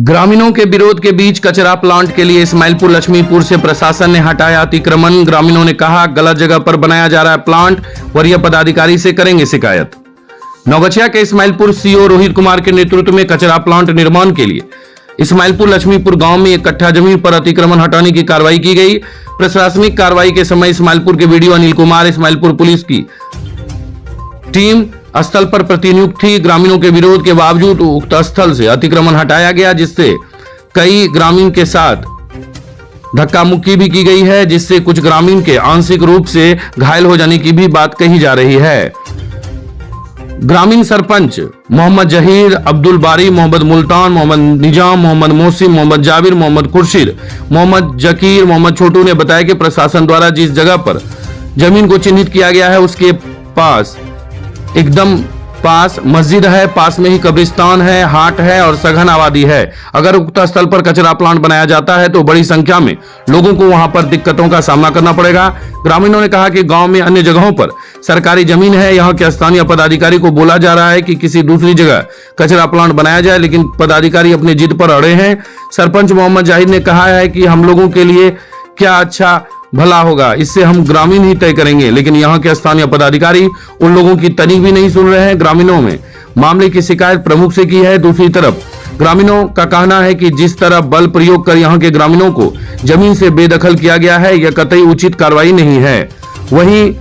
ग्रामीणों के विरोध के बीच कचरा प्लांट के लिए इस्माइलपुर लक्ष्मीपुर से प्रशासन ने हटाया अतिक्रमण। ग्रामीणों ने कहा गलत जगह पर बनाया जा रहा है प्लांट, वरीय पदाधिकारी से करेंगे शिकायत। नौगछिया के इस्माइलपुर सीओ रोहित कुमार के नेतृत्व में कचरा प्लांट निर्माण के लिए इस्माइलपुर लक्ष्मीपुर गांव में एक कट्ठा जमीन पर अतिक्रमण हटाने की कार्रवाई की गई। प्रशासनिक कार्रवाई के समय इस्माइलपुर के वीडियो अनिल कुमार इस्माइलपुर पुलिस की टीम स्थल पर प्रतिनियुक्त थी। ग्रामीणों के विरोध के बावजूद उक्त स्थल से अतिक्रमण हटाया गया, जिससे कई ग्रामीण के साथ धक्का मुक्की भी की गई है, जिससे कुछ ग्रामीण के आंशिक रूप से घायल हो जाने की भी बात कही जा रही है। ग्रामीण सरपंच मोहम्मद जहीर, अब्दुल बारी, मोहम्मद मुल्तान, मोहम्मद निजाम, मोहम्मद मोहसिन, मोहम्मद जाबिर, मोहम्मद खुर्शीद, मोहम्मद जकीर, मोहम्मद छोटू ने बताया कि प्रशासन द्वारा जिस जगह पर जमीन को चिन्हित किया गया है उसके पास एकदम पास मस्जिद है, पास में ही कब्रिस्तान है, हाट है और सघन आबादी है। अगर उक्त स्थल पर कचरा प्लांट बनाया जाता है तो बड़ी संख्या में लोगों को वहां पर दिक्कतों का सामना करना पड़ेगा। ग्रामीणों ने कहा कि गांव में अन्य जगहों पर सरकारी जमीन है, यहाँ के स्थानीय पदाधिकारी को बोला जा रहा है कि किसी दूसरी जगह कचरा प्लांट बनाया जाए, लेकिन पदाधिकारी अपनी जिद पर अड़े हैं। सरपंच मोहम्मद जाहिद ने कहा है कि हम लोगों के लिए क्या अच्छा भला होगा, इससे हम ग्रामीण ही तय करेंगे, लेकिन यहाँ के स्थानीय पदाधिकारी उन लोगों की तनिक भी नहीं सुन रहे हैं। ग्रामीणों में मामले की शिकायत प्रमुख से की है। दूसरी तरफ ग्रामीणों का कहना है कि जिस तरह बल प्रयोग कर यहाँ के ग्रामीणों को जमीन से बेदखल किया गया है, यह कतई उचित कार्रवाई नहीं है। वहीं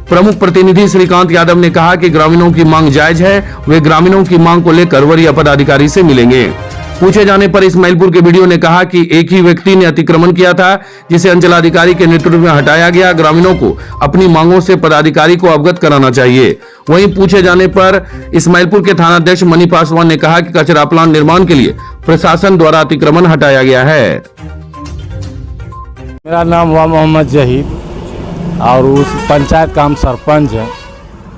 प्रमुख प्रतिनिधि श्रीकांत यादव ने कहा कि ग्रामीणों की मांग जायज है, वे ग्रामीणों की मांग को लेकर वरीय पदाधिकारी से मिलेंगे। पूछे जाने पर इस्माइलपुर के वीडियो ने कहा कि एक ही व्यक्ति ने अतिक्रमण किया था, जिसे अंचलाधिकारी के नेतृत्व में हटाया गया। ग्रामीणों को अपनी मांगों से पदाधिकारी को अवगत कराना चाहिए। वहीं पूछे जाने पर इस्माइलपुर के थानाध्यक्ष मनी पासवान ने कहा कि कचरा प्लांट निर्माण के लिए प्रशासन द्वारा अतिक्रमण हटाया गया है। मेरा नाम हुआ मोहम्मद जहीद और उस पंचायत का हम सरपंच है।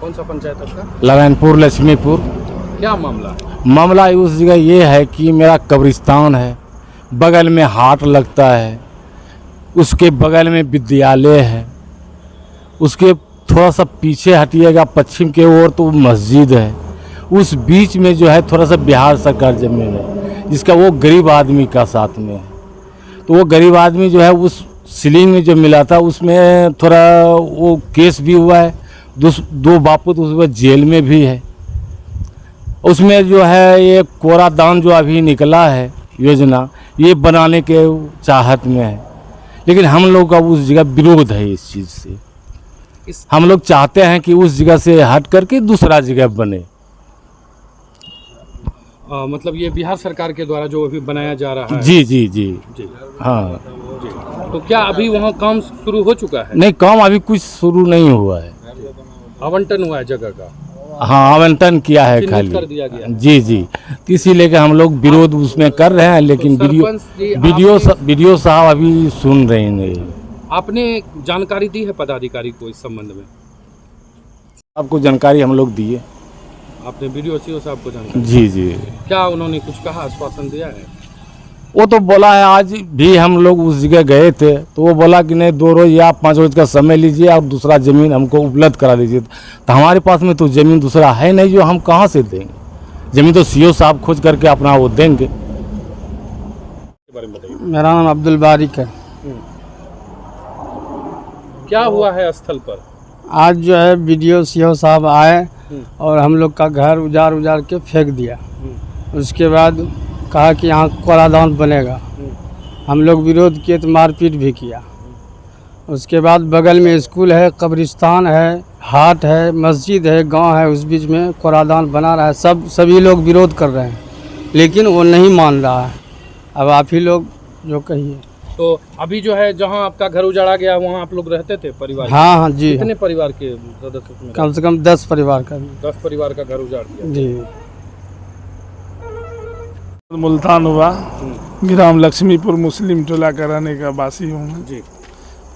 कौन सा पंचायत आपका? लखनपुर लक्ष्मीपुर। क्या मामला? मामला उस जगह ये है कि मेरा कब्रिस्तान है, बगल में हाट लगता है, उसके बगल में विद्यालय है, उसके थोड़ा सा पीछे हटिएगा पश्चिम के ओर तो मस्जिद है। उस बीच में जो है थोड़ा सा बिहार सरकार जमीन है, जिसका वो गरीब आदमी का साथ में है। तो वो गरीब आदमी जो है उस सीलिंग में जो मिला था उसमें थोड़ा वो केस भी हुआ है, दो बापू तो उसमें जेल में भी है। उसमें जो है ये कूड़ादान जो अभी निकला है योजना, ये बनाने के चाहत में है, लेकिन हम लोग का उस जगह विरोध है इस चीज़ से। हम लोग चाहते हैं कि उस जगह से हट करके दूसरा जगह बने। मतलब ये बिहार सरकार के द्वारा जो अभी बनाया जा रहा है। जी जी जी जी हाँ जी। तो क्या अभी वहाँ काम शुरू हो चुका है? नहीं, काम अभी कुछ शुरू नहीं हुआ है। आवंटन हुआ है जगह का? हाँ, आवंटन किया है चिन्हित खाली कर दिया गया। जी जी, इसीलिए हम लोग विरोध उसमें कर रहे हैं, लेकिन वीडियो साहब अभी सुन रहे नहीं। आपने जानकारी दी है पदाधिकारी को इस संबंध में? आपको जानकारी हम लोग दिए। आपने वीडियो सीओ साहब को जानकारी? जी जी। क्या उन्होंने कुछ कहा, आश्वासन दिया है? वो तो बोला है, आज भी हम लोग उस जगह गए थे तो वो बोला कि नहीं 2 रोज या 5 रोज का समय लीजिए और दूसरा ज़मीन हमको उपलब्ध करा दीजिए। तो हमारे पास में तो ज़मीन दूसरा है नहीं, जो हम कहाँ से देंगे? ज़मीन तो सीओ साहब खोज करके अपना वो देंगे। मेरा नाम अब्दुल बारिक है। क्या हुआ है स्थल पर? आज जो है वीडियो सीओ साहब आए और हम लोग का घर उजाड़ के फेंक दिया। उसके बाद कहा कि यहाँ कूड़ादान बनेगा। हम लोग विरोध किए तो मारपीट भी किया। उसके बाद बगल में स्कूल है, कब्रिस्तान है, हाट है, मस्जिद है, गांव है, उस बीच में कूड़ादान बना रहा है। सभी लोग विरोध कर रहे हैं, लेकिन वो नहीं मान रहा है। अब आप ही लोग जो कहिए। तो अभी जो है जहाँ आपका घर उजाड़ा गया वहाँ आप लोग रहते थे परिवार? हाँ हाँ जी। कितने परिवार के सदस्य? कम से कम 10 परिवार का। 10 परिवार का घर उजाड़ दिया जी। मुल्तान हुआ, ग्राम लक्ष्मीपुर मुस्लिम टोला का रहने का वासी हूँ जी।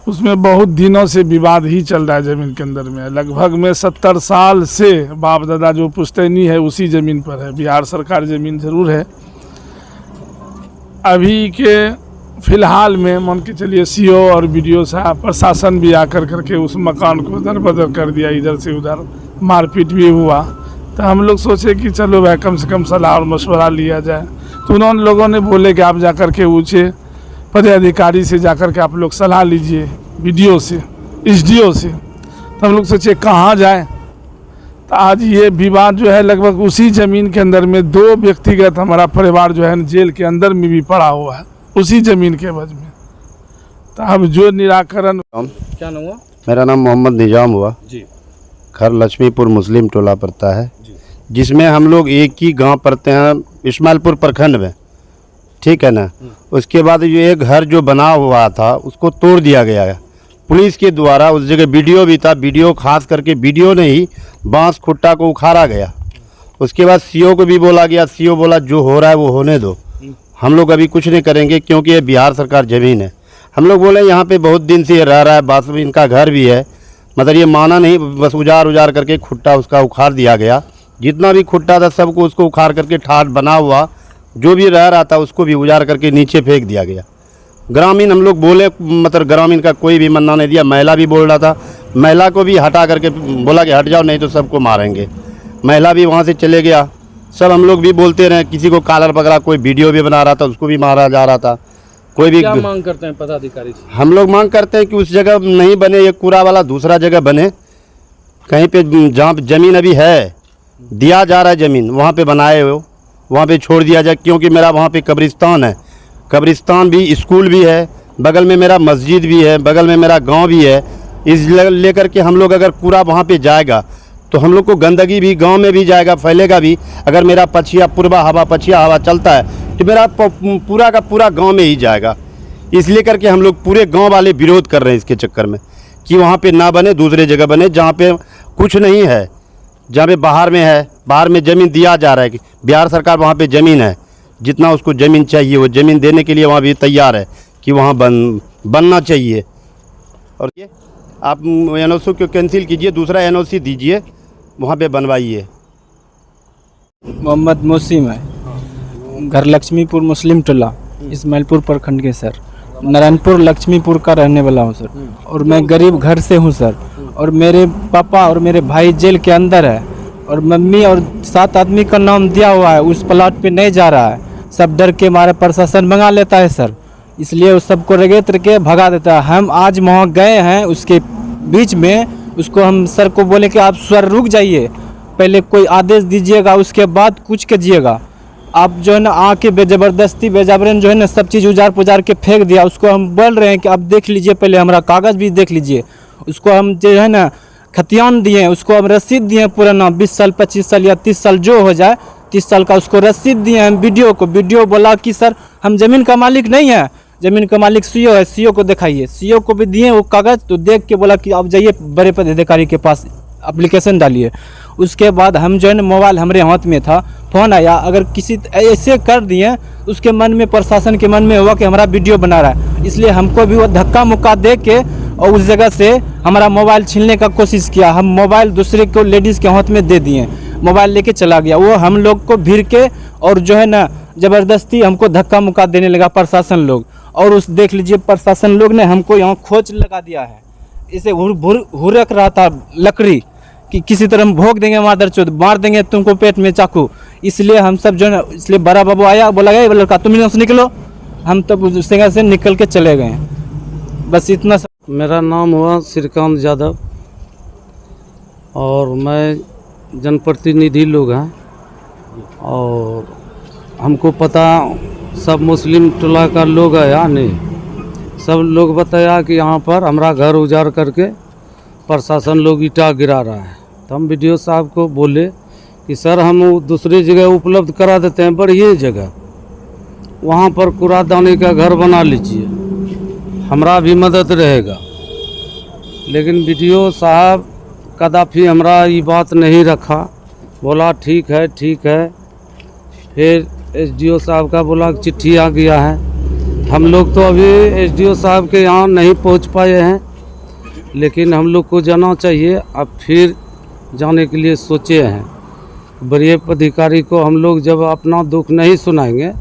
उसमें बहुत दिनों से विवाद ही चल रहा है जमीन के अंदर में। लगभग में 70 साल से बाप दादा जो पुश्तैनी है उसी जमीन पर है। बिहार सरकार जमीन जरूर है। अभी के फिलहाल में मान के चलिए सीओ और बीडीओ साहब प्रशासन भी आकर करके उस मकान को दर बदर कर दिया, इधर से उधर मारपीट भी हुआ। तो हम लोग सोचे कि चलो भाई कम से कम सलाह और मशवरा लिया जाए। तो उन्होंने लोगों ने बोले कि आप जाकर के ऊँचे पदाधिकारी से जाकर के आप लोग सलाह लीजिए, बीडीओ से, एसडीओ से। तो हम लोग सोचे कहाँ जाए, तो आज ये विवाद जो है लगभग उसी ज़मीन के अंदर में 2 व्यक्तिगत हमारा परिवार जो है जेल के अंदर में भी पड़ा हुआ है उसी ज़मीन के वजह में। तो अब जो निराकरण। क्या नाम हुआ? मेरा नाम मोहम्मद निजाम हुआ जी। घर लक्ष्मीपुर मुस्लिम टोला पड़ता है, जिसमें हम लोग एक ही गांव पड़ते हैं इस्माइलपुर प्रखंड में, ठीक है ना। उसके बाद जो एक घर जो बना हुआ था उसको तोड़ दिया गया है पुलिस के द्वारा। उस जगह वीडियो भी था, वीडियो खास करके वीडियो ने ही बांस खुट्टा को उखाड़ा गया। उसके बाद सीओ को भी बोला गया, सीओ बोला जो हो रहा है वो होने दो, हम लोग अभी कुछ नहीं करेंगे क्योंकि ये बिहार सरकार ज़मीन है। हम लोग बोले यहाँ पे बहुत दिन से ये रह रहा है, बात में इनका घर भी है, मतलब ये माना नहीं, बस उजाड़ करके खुट्टा उसका उखाड़ दिया गया। जितना भी खुट्टा था सबको उसको उखाड़ करके ठाठ बना हुआ जो भी रह रहा था उसको भी उजाड़ करके नीचे फेंक दिया गया। ग्रामीण हम लोग बोले, मतलब ग्रामीण का कोई भी मन्ना नहीं दिया। महिला भी बोल रहा था, महिला को भी हटा करके बोला कि हट जाओ नहीं तो सबको मारेंगे। महिला भी वहाँ से चले गया। सब हम लोग भी बोलते रहे, किसी को कॉलर पकड़ा, कोई वीडियो भी बना रहा था उसको भी मारा जा रहा था। कोई भी क्या मांग करते हैं पदाधिकारी से? हम लोग मांग करते हैं कि उस जगह नहीं बने, ये कूड़ा वाला दूसरा जगह बने, कहीं पे जहाँ ज़मीन अभी है दिया जा रहा है ज़मीन वहाँ पे बनाए हो, वहाँ पे छोड़ दिया जाए। क्योंकि मेरा वहाँ पे कब्रिस्तान है, कब्रिस्तान भी, स्कूल भी है, बगल में मेरा मस्जिद भी है, बगल में मेरा गांव भी है। इस लेकर के हम लोग अगर कूड़ा वहाँ पे जाएगा तो हम लोग को गंदगी भी गांव में भी जाएगा, फैलेगा भी। अगर मेरा पछिया हवा चलता है तो मेरा पूरा का पूरा गांव में ही जाएगा। इसलिए करके हम लोग पूरे गांव वाले विरोध कर रहे हैं इसके चक्कर में कि वहाँ पे ना बने, दूसरे जगह बने जहाँ पे कुछ नहीं है, जहाँ पे बाहर में है, बाहर में ज़मीन दिया जा रहा है कि बिहार सरकार वहाँ पे ज़मीन है, जितना उसको ज़मीन चाहिए वो ज़मीन देने के लिए वहाँ भी तैयार है कि वहाँ बनना चाहिए। और ये आप एनओसी को कैंसिल कीजिए, दूसरा एनओसी दीजिए, वहाँ पे बनवाइए। मोहम्मद मोसीम है, घर लक्ष्मीपुर मुस्लिम टोला इस्माइलपुर प्रखंड के सर। नारायणपुर लक्ष्मीपुर का रहने वाला हूँ सर, और मैं गरीब घर से हूँ सर। और मेरे पापा और मेरे भाई जेल के अंदर है, और मम्मी और 7 आदमी का नाम दिया हुआ है, उस प्लाट पे नहीं जा रहा है। सब डर के मारे प्रशासन मंगा लेता है सर, इसलिए उस सबको रगेत के भगा देता है। हम आज वहाँ गए हैं, उसके बीच में उसको हम सर को बोले कि आप सर रुक जाइए, पहले कोई आदेश दीजिएगा उसके बाद कुछ कीजिएगा। आप जो है ना आके बेजबरदस्ती बेजाबरन जो है ना सब चीज़ उजाड़ पुजार के फेंक दिया। उसको हम बोल रहे हैं कि आप देख लीजिए, पहले हमारा कागज़ भी देख लीजिए। उसको हम जो है ना खतियान दिए, उसको हम रसीद दिए पुराना 20 साल 25 साल या 30 साल जो हो जाए, 30 साल का उसको रसीद दिए हम वीडियो बोला कि सर हम ज़मीन का मालिक नहीं है, ज़मीन का मालिक सीओ है, सीओ को दिखाइए। सीओ को भी दिए वो कागज़, तो देख के बोला कि आप जाइए बड़े पदाधिकारी के पास एप्लीकेशन डालिए। उसके बाद हम जो है ना मोबाइल हमारे हाथ में था, फ़ोन आया, अगर किसी ऐसे कर दिए उसके मन में, प्रशासन के मन में हुआ कि हमारा वीडियो बना रहा है, इसलिए हमको भी वो धक्का मुक्का दे के और उस जगह से हमारा मोबाइल छीनने का कोशिश किया। हम मोबाइल दूसरे को लेडीज़ के हाथ में दे दिए, मोबाइल लेके चला गया वो। हम लोग को भीड़ के और जो है ना ज़बरदस्ती हमको धक्का मुक्का देने लगा प्रशासन लोग। और उस देख लीजिए प्रशासन लोग ने हमको यहाँ खोज लगा दिया है, इसे हुरक रहा था लकड़ी कि किसी तरह हम भोग देंगे, मादरचोद मार देंगे तुमको पेट में चाकू। इसलिए हम सब जो है ना, इसलिए बड़ा बाबू आया, बोला गया लड़का तुम यहाँ से निकलो, हम तब उस जगह से निकल के चले गए। बस इतना। मेरा नाम हुआ श्रीकांत यादव और मैं जनप्रतिनिधि लोग हैं, और हमको पता सब मुस्लिम टोला का लोग है या नहीं, सब लोग बताया कि यहाँ पर हमारा घर उजाड़ करके प्रशासन लोग ईटा गिरा रहा है। तो हम वीडियो साहब को बोले कि सर हम दूसरी जगह उपलब्ध करा देते हैं, बढ़िया जगह, वहाँ पर कूड़ादानी का घर बना लीजिए, हमारा भी मदद रहेगा। लेकिन वीडियो साहब कदापि हमारा ये बात नहीं रखा, बोला ठीक है ठीक है। फिर एसडीओ साहब का बोला चिट्ठी आ गया है। हम लोग तो अभी एसडीओ साहब के यहाँ नहीं पहुँच पाए हैं, लेकिन हम लोग को जाना चाहिए। अब फिर जाने के लिए सोचे हैं। बड़े अधिकारी को हम लोग जब अपना दुख नहीं सुनाएंगे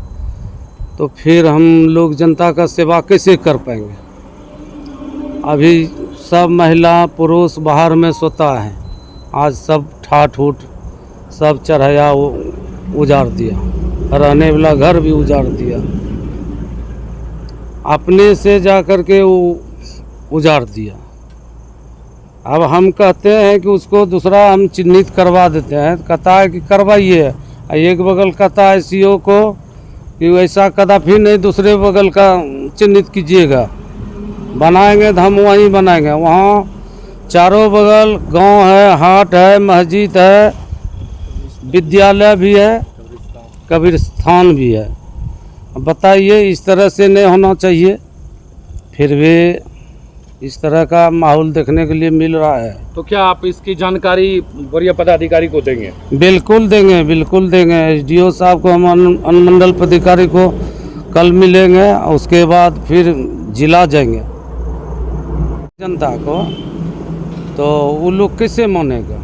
तो फिर हम लोग जनता का सेवा कैसे कर पाएंगे। अभी सब महिला पुरुष बाहर में सोता है, आज सब ठाठ उठ सब चढ़ाया उजाड़ दिया। रहने वाला घर भी उजाड़ दिया, अपने से जा कर के वो उजाड़ दिया। अब हम कहते हैं कि उसको दूसरा हम चिन्हित करवा देते हैं, कहता है कि करवाइए। एक बगल कहता है सीओ को कि वैसा कदापि नहीं दूसरे बगल का चिन्हित कीजिएगा, बनाएंगे तो हम वहीं बनाएंगे। वहाँ चारों बगल गांव है, हाट है, मस्जिद है, विद्यालय भी है, कब्रिस्तान भी है। अब बताइए, इस तरह से नहीं होना चाहिए, फिर भी इस तरह का माहौल देखने के लिए मिल रहा है। तो क्या आप इसकी जानकारी वरीय पदाधिकारी को देंगे? बिल्कुल देंगे, बिल्कुल देंगे। एसडीओ साहब को, हम अनुमंडल पदाधिकारी को कल मिलेंगे, उसके बाद फिर जिला जाएंगे। जनता को तो वो लोग कैसे मानेगा?